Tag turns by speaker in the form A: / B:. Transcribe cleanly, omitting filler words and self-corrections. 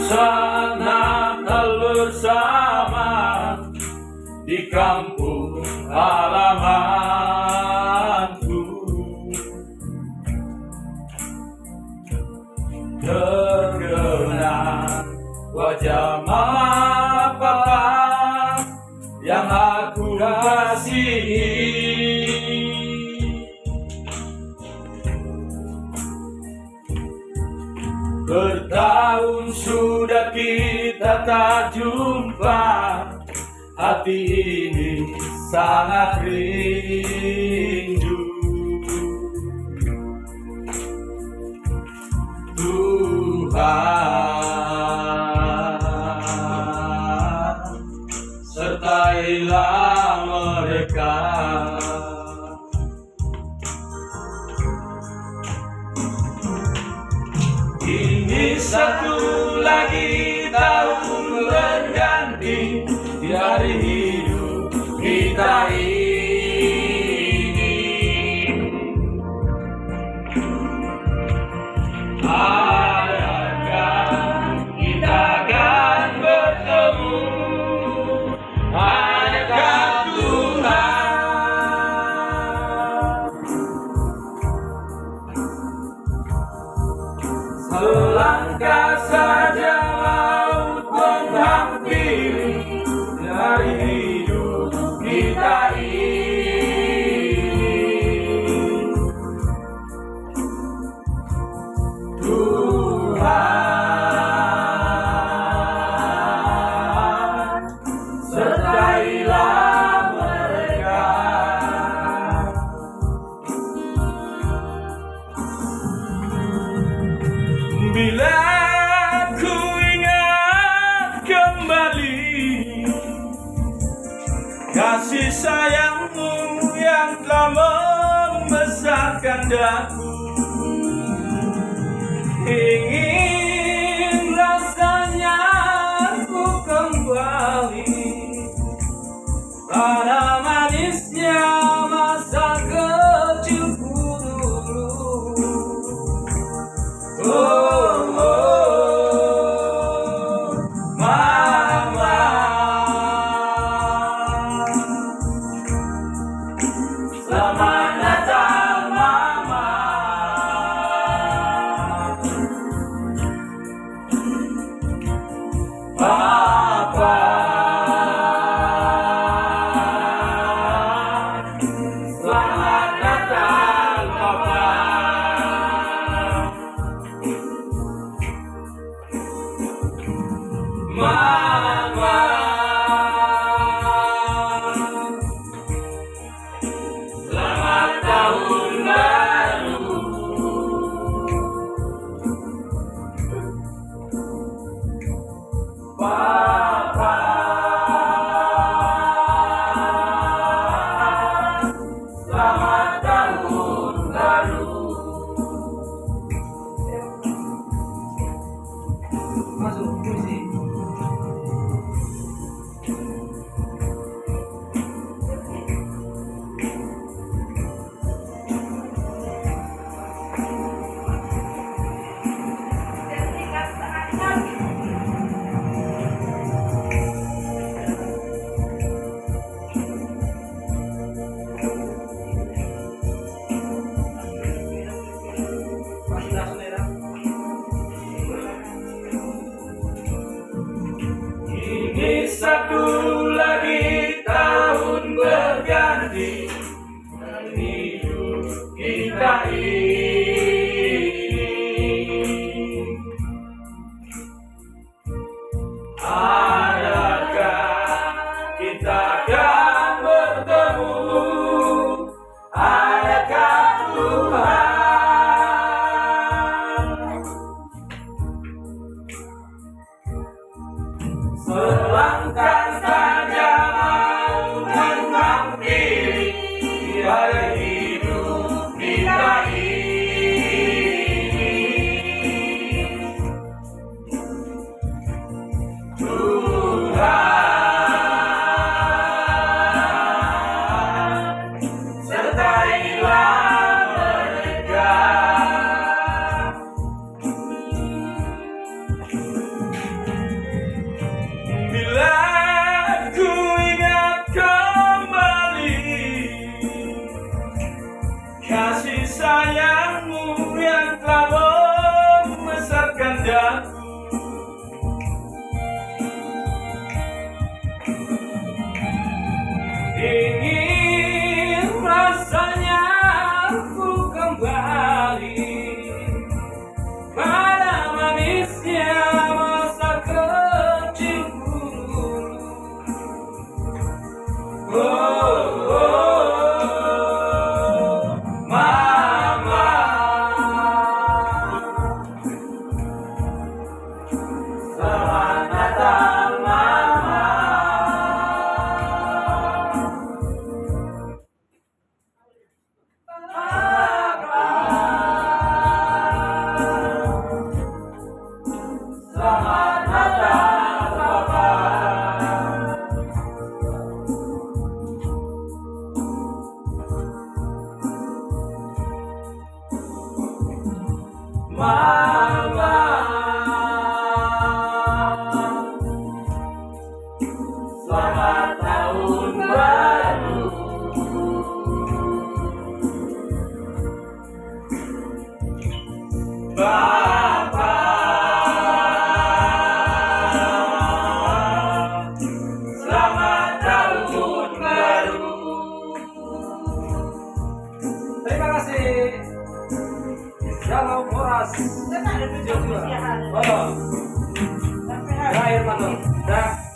A: saat Natal bersama di kampung halamanku. Terkenang wajah mama papa yang aku kasihi. Bertahun sudah kita tak jumpa, hati ini sangat rindu. Tuhan, sertailah mereka. Ini satu lagi tahun berganti di hari hidup kita ini. Adakah kita akan bertemu? Adakah Tuhan? Selangkah saja laut menghampiri dari hidup kita ini. Tuhan, sertailah mereka. Bila ku ingat kembali kasih sayangmu yang telah membesarkan daku, ingin rasanya ku kembali pada manisnya masa kecilku dulu. Mama, selamat Natal Mama. Papa, selamat Natal Papa. Mama, selamat tahun baru. Papa, selamat tahun baru. Masuk puisi. Ini satu lagi tahun berganti dalam hidup kita ini. Adakah kita akan bertemu? Adakah Tuhan? Selangkah saja Mama. Selamat tahun baru. Bapak, selamat tahun baru.
B: Terima kasih. Shalom Horas.
C: Kan ada tujuh
B: Oh,
C: kesiahan.
B: terakhir mana? Dah.